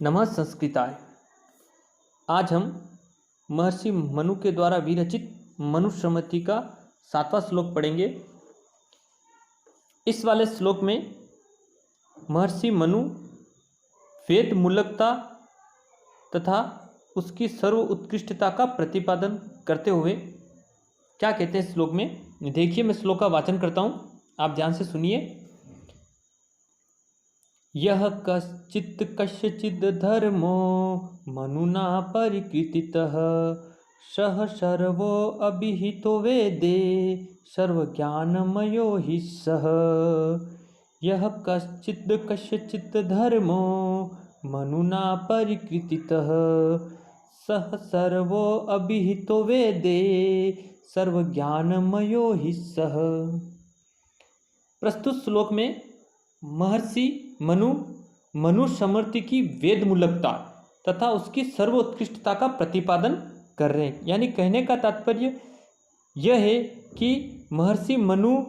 नमः संस्कृताय। आज हम महर्षि मनु के द्वारा विरचित मनुस्मृति का 7वां श्लोक पढ़ेंगे। इस वाले श्लोक में महर्षि मनु वेद मूलकता तथा उसकी सर्व उत्कृष्टता का प्रतिपादन करते हुए क्या कहते हैं श्लोक में, देखिए मैं श्लोक का वाचन करता हूँ, आप ध्यान से सुनिए। यह कश्चित् कस्यचिद् धर्मो मनुना परिकीर्तितः सः सर्वो अभिहितो वेदे सर्वज्ञानमयो हि सः। यह कश्चित् कस्यचिद् धर्मो मनुना परिकीर्तितः सः सर्वो अभिहितो वेदे सर्वज्ञानमयो हि सः। प्रस्तुत श्लोक में महर्षि मनुस्मृति की वेद मूलकता तथा उसकी सर्वोत्कृष्टता का प्रतिपादन कर रहे हैं। यानी कहने का तात्पर्य यह है कि महर्षि मनु,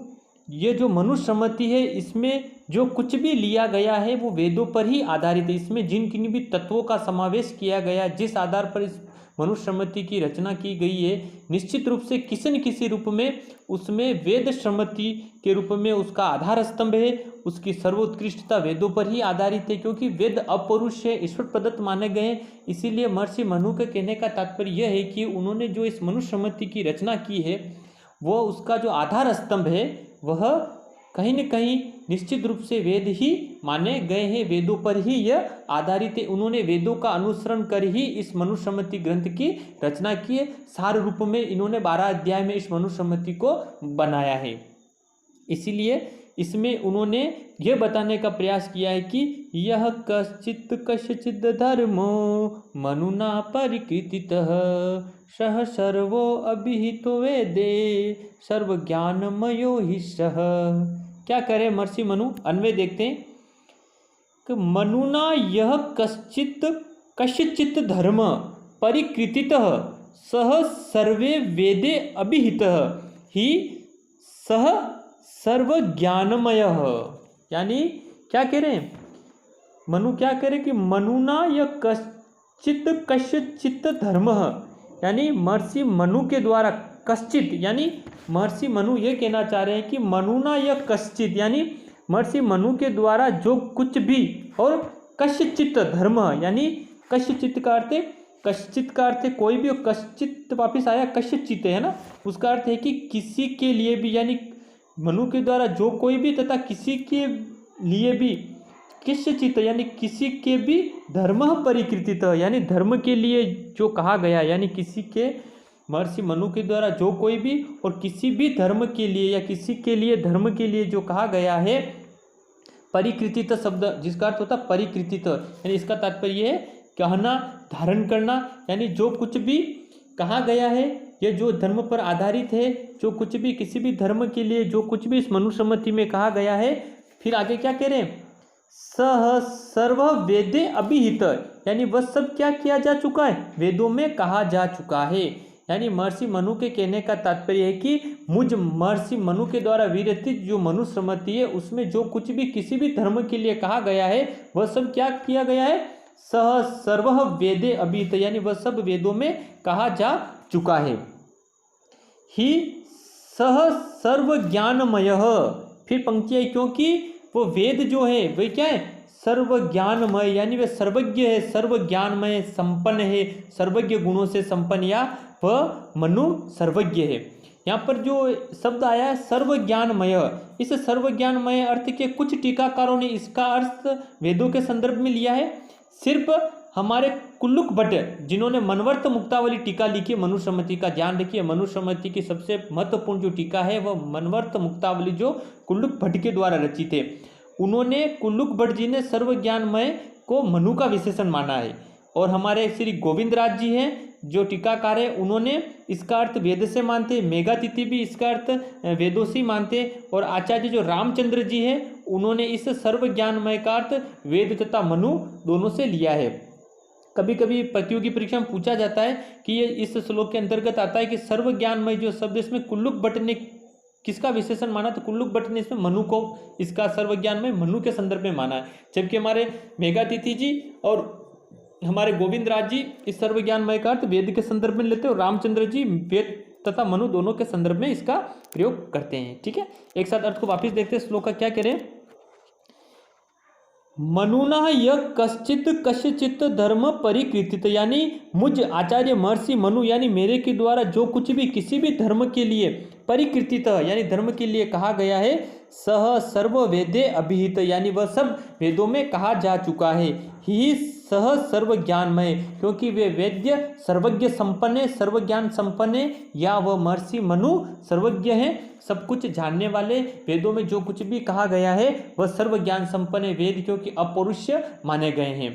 ये जो मनुस्मृति है, इसमें जो कुछ भी लिया गया है वो वेदों पर ही आधारित है। इसमें जिन किन भी तत्वों का समावेश किया गया, जिस आधार पर इस मनुस्मृति की रचना की गई है, निश्चित रूप से किसी न किसी रूप में उसमें वेद स्मृति के रूप में उसका आधार स्तंभ है। उसकी सर्वोत्कृष्टता वेदों पर ही आधारित है, क्योंकि वेद अपौरुष है, ईश्वर प्रदत्त माने गए हैं। इसीलिए महर्षि मनु के कहने का तात्पर्य यह है कि उन्होंने जो इस मनुस्मृति की रचना की है, वो उसका जो आधार स्तंभ है वह कहीं न कहीं निश्चित रूप से वेद ही माने गए हैं, वेदों पर ही यह आधारित है। उन्होंने वेदों का अनुसरण कर ही इस मनुस्मृति ग्रंथ की रचना की है। सार रूप में इन्होंने 12 अध्याय में इस मनुस्मृति को बनाया है। इसीलिए इसमें उन्होंने यह बताने का प्रयास किया है कि यह कश्चित् कस्यचिद् धर्मो मनुना परिकीर्तितः सः सर्वो अभिहितो वेदे सर्वज्ञानमयो हि सः। क्या करे महर्षि मनु, अन्वय देखते हैं कि मनुना यह कस्यचित् धर्म परिकीर्तितः सः सर्वे वेदे अभिहितः हि सः सर्वज्ञानमयः। यानी क्या कह रहे हैं मनु, क्या कह रहे कि मनुना यह कस्यचित् धर्म, यानी महर्षि मनु के द्वारा कश्चित, यानी महर्षि मनु ये कहना चाह रहे हैं कि मनुना यह कश्चित, यानी महर्षि मनु के द्वारा जो कुछ भी, और कस्यचित् धर्म, यानी कस्यचित् का अर्थ है, कश्चित का अर्थ है कोई भी, और कश्चित वापिस आया कस्यचित् है ना, उसका अर्थ है कि किसी के लिए भी, यानी मनु के द्वारा जो कोई भी तथा किसी के लिए भी, कस्यचित् यानी किसी के भी धर्म परिकीर्तित, यानी धर्म के लिए जो कहा गया, यानी किसी के, महर्षि मनु के द्वारा जो कोई भी और किसी भी धर्म के लिए या किसी के लिए धर्म के लिए जो कहा गया है, परिकीर्तित शब्द जिसका अर्थ होता है परिकीर्तित, यानी इसका तात्पर्य है कहना, धारण करना, यानी जो कुछ भी कहा गया है, ये जो धर्म पर आधारित है, जो कुछ भी किसी भी धर्म के लिए जो कुछ भी इस मनुस्मृति में कहा गया है। फिर आगे क्या कह रहे हैं, सह सर्व वेदे अभिहित, यानी वह सब क्या किया जा चुका है, वेदों में कहा जा चुका है। यानी महर्षि मनु के कहने का तात्पर्य है कि मुझ महर्षि मनु के द्वारा विरचित जो मनुस्मृति है, उसमें जो कुछ भी किसी भी धर्म के लिए कहा गया है, वह सब क्या किया गया है, सह सर्व वेदे अभिहित, यानी वह सब वेदों में कहा जा चुका है। ही सह सर्व ज्ञानमय, फिर पंक्ति है, क्योंकि वो वेद जो है वह क्या है, सर्व ज्ञानमय, यानी वह सर्वज्ञ है, सर्व ज्ञानमय, संपन्न है, सर्वज्ञ गुणों से संपन्न, या वह मनु सर्वज्ञ है। यहाँ पर जो शब्द आया है सर्व ज्ञानमय, इस सर्व ज्ञानमय अर्थ के कुछ टीकाकारों ने इसका अर्थ वेदों के संदर्भ में लिया है। सिर्फ हमारे कुल्लुक भट्ट, जिन्होंने मनवर्त मुक्तावली टीका लिखी है मनुस्मृति का, ध्यान रखिए मनुस्मृति की सबसे महत्वपूर्ण जो टीका है वह मनवर्त मुक्तावली जो कुल्लुक भट्ट के द्वारा रचित है। उन्होंने, कुल्लुक भट्ट जी ने सर्व ज्ञानमय को मनु का विशेषण माना है, और हमारे श्री गोविंद राज जी हैं जो टीकाकार है, उन्होंने इसका अर्थ वेद से मानते, मेघातिथि भी इसका अर्थ वेदों से मानते, और आचार्य जो रामचंद्र जी हैं उन्होंने इस सर्व ज्ञानमय का अर्थ वेद तथा मनु दोनों से लिया है। कभी कभी प्रतियोगी परीक्षा में पूछा जाता है कि ये इस श्लोक के अंतर्गत आता है कि सर्व ज्ञानमय जो शब्द, इसमें कुल्लुक भट्ट ने किसका विशेषण माना, तो कुल्लुक भट्ट ने इसमें मनु को, इसका सर्वज्ञान में मनु के संदर्भ में माना है। जबकि हमारे मेघातिथि जी और हमारे गोविंद राज जी इस सर्वज्ञानमय का अर्थ वेद के संदर्भ में लेते हैं और रामचंद्र जी वेद तथा मनु दोनों के संदर्भ में इसका प्रयोग करते हैं। ठीक है, एक साथ अर्थ को वापिस देखते हैं। श्लोक का क्या कह रहे हैं? मनुना यह कश्चित कश्चित धर्म परिकृतित, यानी मुझ आचार्य महर्षि मनु यानी मेरे के द्वारा जो कुछ भी किसी भी धर्म के लिए परिकृतित यानी धर्म के लिए कहा गया है, सह सर्व वेदे अभिहित यानी वह सब वेदों में कहा जा चुका है। ही सह सर्व ज्ञानमय, क्योंकि वे वेद्य सर्वज्ञ संपन्न है, सर्वज्ञान संपन्न है, या वह महर्षि मनु सर्वज्ञ हैं, सब कुछ जानने वाले। वेदों में जो कुछ भी कहा गया है वह सर्व ज्ञान संपन्न है, वेद क्योंकि अपौरुष्य माने गए हैं।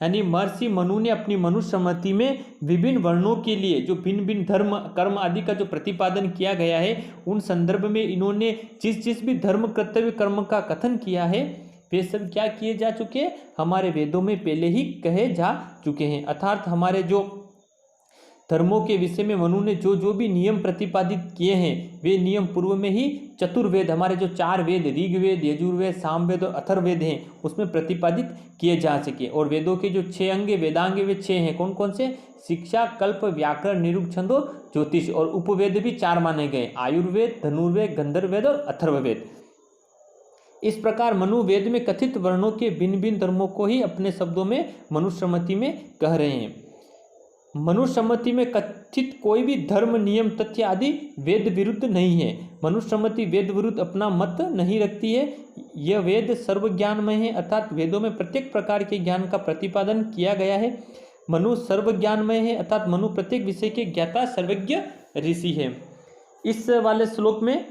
यानी महर्षि मनु ने अपनी मनुस्मृति में विभिन्न वर्णों के लिए जो भिन्न भिन्न धर्म कर्म आदि का जो प्रतिपादन किया गया है, उन संदर्भ में इन्होंने जिस जिस भी धर्म कर्तव्य कर्म का कथन किया है वे सब क्या किए जा चुके हैं, हमारे वेदों में पहले ही कहे जा चुके हैं। अर्थात हमारे जो धर्मों के विषय में मनु ने जो जो भी नियम प्रतिपादित किए हैं वे नियम पूर्व में ही चतुर्वेद, हमारे जो 4 वेद ऋग्वेद, यजुर्वेद, सामवेद और अथर्ववेद हैं उसमें प्रतिपादित किए जा सके। और वेदों के जो 6 अंग वेदांग वे 6 हैं, कौन कौन से? शिक्षा, कल्प, व्याकरण, निरुक्त, छंदो, ज्योतिष। और उपवेद भी 4 माने गए, आयुर्वेद, धनुर्वेद, गंधर्ववेद और अथर्ववेद। इस प्रकार मनु वेद में कथित वर्णों के भिन्न भिन्न धर्मों को ही अपने शब्दों में मनुस्मृति में कह रहे हैं। मनुस्मृति में कथित कोई भी धर्म नियम तथ्य आदि वेद विरुद्ध नहीं है। मनुस्मृति वेद विरुद्ध अपना मत नहीं रखती है। यह वेद सर्वज्ञानमय है, अर्थात वेदों में प्रत्येक प्रकार के ज्ञान का प्रतिपादन किया गया है। मनु सर्वज्ञानमय है, अर्थात मनु प्रत्येक विषय के ज्ञाता सर्वज्ञ ऋषि है। इस वाले श्लोक में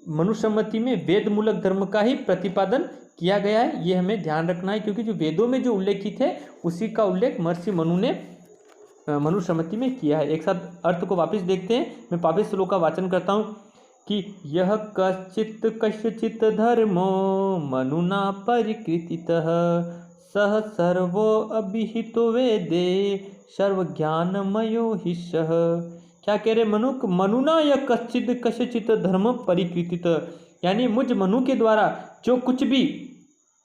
मनुस्मृति में वेद मूलक धर्म का ही प्रतिपादन किया गया है, ये हमें ध्यान रखना है, क्योंकि जो वेदों में जो उल्लेखित है उसी का उल्लेख महर्षि मनु ने मनुस्मृति में किया है। एक साथ अर्थ को वापस देखते हैं। मैं वापस श्लोक का वाचन करता हूँ कि यह कश्चित कश्चित धर्मो मनुना परिकृतितः सह सर्वो अभिहितो वेदे सर्वज्ञानमयो हि सः। क्या कह रहे मनुना यह कश्चित कश्चित धर्म परिकृतित, यानी मुझ मनु के द्वारा जो कुछ भी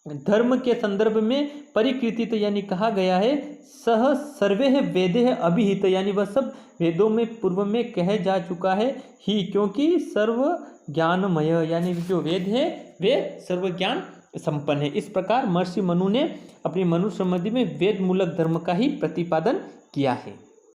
धर्म के संदर्भ में परिकृतित यानी कहा गया है, सह सर्वे वेदे अभिहित यानी वह सब वेदों में पूर्व में कहे जा चुका है, ही क्योंकि सर्व ज्ञानमय यानी जो वेद है वे सर्व ज्ञान संपन्न है। इस प्रकार महर्षि मनु ने अपनी मनुस्मृति में वेद मूलक धर्म का ही प्रतिपादन किया है।